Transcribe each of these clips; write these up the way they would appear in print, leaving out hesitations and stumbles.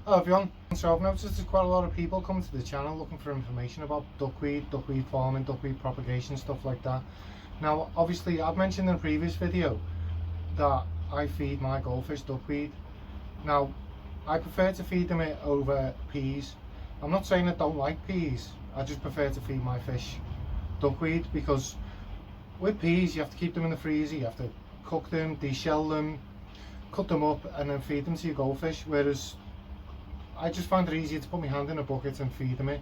Hello everyone. So I've noticed there's quite a lot of people coming to the channel looking for information about duckweed, duckweed farming, duckweed propagation, stuff like that. Now obviously I've mentioned in a previous video that I feed my goldfish duckweed. Now I prefer to feed them it over peas. I'm not saying I don't like peas, I just prefer to feed my fish duckweed, because with peas you have to keep them in the freezer, you have to cook them, de-shell them, cut them up and then feed them to your goldfish, whereas I just find it easier to put my hand in a bucket and feed them it.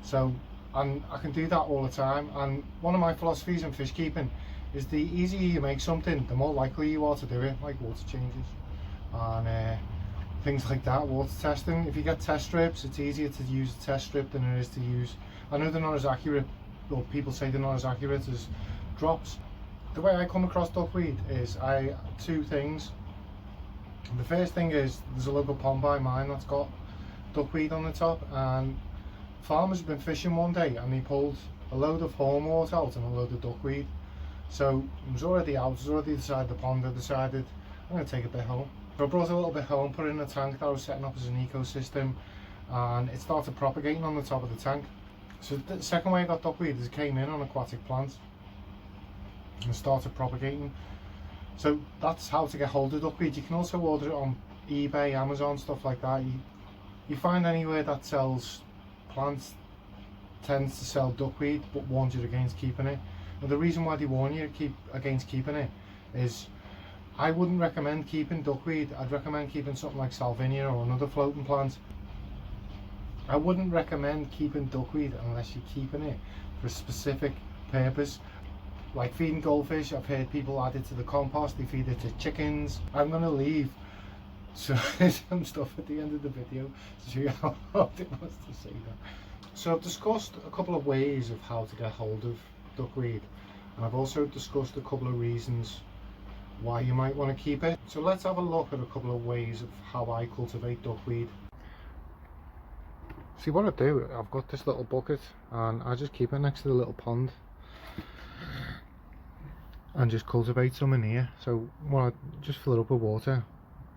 So, and I can do that all the time. And one of my philosophies in fish keeping is the easier you make something, the more likely you are to do it, like water changes and things like that, water testing. If you get test strips, it's easier to use a test strip than it is to use, I know they're not as accurate, or people say they're not as accurate as drops. The way I come across duckweed is two things. The first thing is there's a local pond by mine that's got duckweed on the top, and farmers have been fishing one day and they pulled a load of hornwort out and a load of duckweed. So it was already out, it was already beside the pond. I decided I'm going to take a bit home. So I brought a little bit home, put it in a tank that I was setting up as an ecosystem, and it started propagating on the top of the tank. So the second way I got duckweed is it came in on aquatic plants and started propagating. So that's how to get hold of duckweed. You can also order it on eBay, Amazon, stuff like that. You find anywhere that sells plants tends to sell duckweed, but warns you against keeping it. And the reason why they warn you against keeping it is I wouldn't recommend keeping duckweed. I'd recommend keeping something like salvinia or another floating plant. I wouldn't recommend keeping duckweed unless you're keeping it for a specific purpose. Like feeding goldfish, I've heard people add it to the compost, they feed it to chickens. I'm going to leave some stuff at the end of the video to show you how hard it was to say that. So I've discussed a couple of ways of how to get hold of duckweed, and I've also discussed a couple of reasons why you might want to keep it. So let's have a look at a couple of ways of how I cultivate duckweed. See what I do, I've got this little bucket and I just keep it next to the little pond and just cultivate some in here. So I just fill it up with water,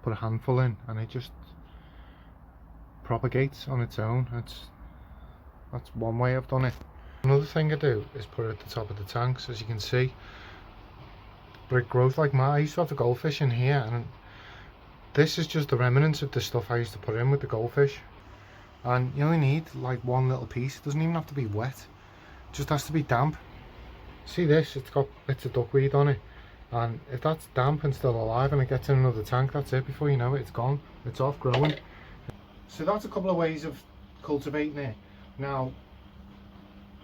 put a handful in, and it just propagates on its own. That's one way I've done it. Another thing I do is put it at the top of the tanks, as you can see. But it grows like mad. I used to have the goldfish in here, and this is just the remnants of the stuff I used to put in with the goldfish. And you only need like one little piece. It doesn't even have to be wet, it just has to be damp. See this, it's got bits of duckweed on it, and if that's damp and still alive and it gets in another tank, that's it. Before you know it, it's gone, it's off growing. So that's a couple of ways of cultivating it. Now,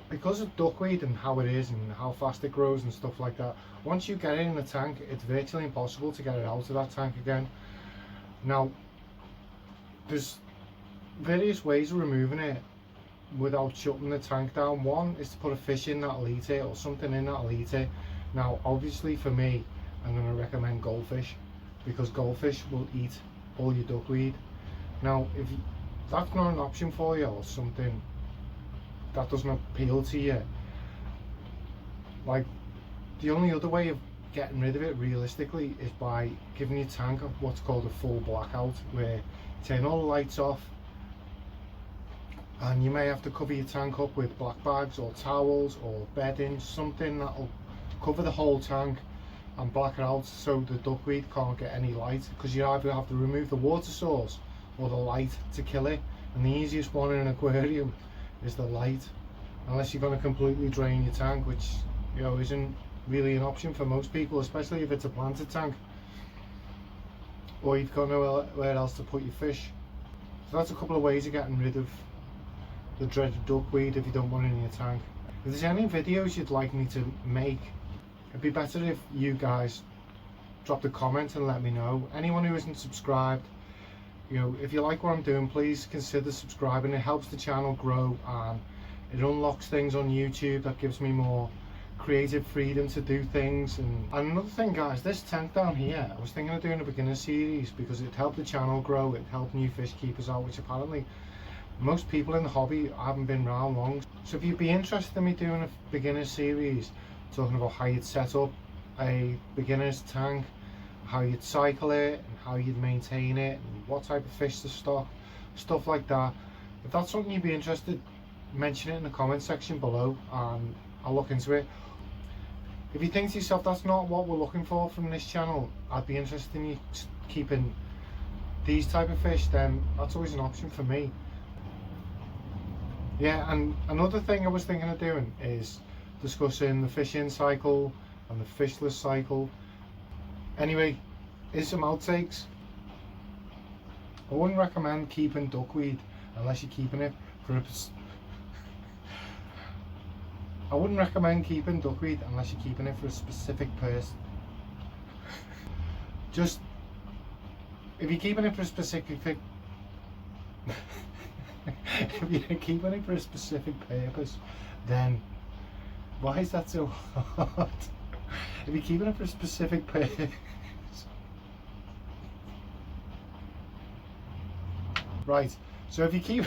because of duckweed and how it is and how fast it grows and stuff like that, once you get it in the tank, it's virtually impossible to get it out of that tank again. Now, there's various ways of removing it without shutting the tank down. One is to put a fish in that'll eat it, or something in that'll eat it. Now obviously for me, I'm going to recommend goldfish, because goldfish will eat all your duckweed. Now if that's not an option for you, or something that doesn't appeal to you, like, the only other way of getting rid of it realistically is by giving your tank what's called a full blackout, where you turn all the lights off, and you may have to cover your tank up with black bags or towels or bedding, something that'll cover the whole tank and black it out so the duckweed can't get any light, because you either have to remove the water source or the light to kill it, and the easiest one in an aquarium is the light, unless you're going to completely drain your tank, which, you know, isn't really an option for most people, especially if it's a planted tank or you've got nowhere else to put your fish. So that's a couple of ways of getting rid of the dreaded duckweed if you don't want it in your tank. If there's any videos you'd like me to make, it'd be better if you guys dropped a comment and let me know. Anyone who isn't subscribed, you know, if you like what I'm doing, please consider subscribing. It helps the channel grow and it unlocks things on YouTube that gives me more creative freedom to do things. And another thing, guys, this tank down here, I was thinking of doing a beginner series because it helped the channel grow, it helped new fish keepers out, which apparently most people in the hobby haven't been around long. So if you'd be interested in me doing a beginner series talking about how you'd set up a beginner's tank, how you'd cycle it and how you'd maintain it and what type of fish to stock, stuff like that. If that's something you'd be interested, mention it in the comment section below and I'll look into it. If you think to yourself that's not what we're looking for from this channel, I'd be interested in you keeping these type of fish, then that's always an option for me. Yeah, and another thing I was thinking of doing is discussing the fish-in cycle and the fishless cycle. Anyway, here's some outtakes. I wouldn't recommend keeping duckweed unless you're keeping it for I wouldn't recommend keeping duckweed unless you're keeping it for a specific person. Just, if you're keeping it for a specific if you're keeping it for a specific purpose, then why is that so hard? If you're keeping it for a specific purpose, right, so if you keep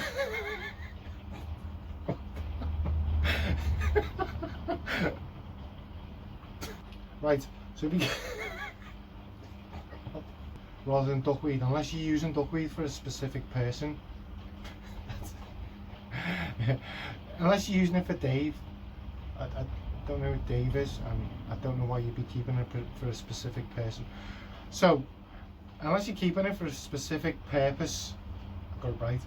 right, so if you rather than duckweed, unless you're using duckweed for a specific person, unless you're using it for Dave, I don't know who Dave is, and I don't know why you'd be keeping it for a specific person. So unless you're keeping it for a specific purpose, I got it right,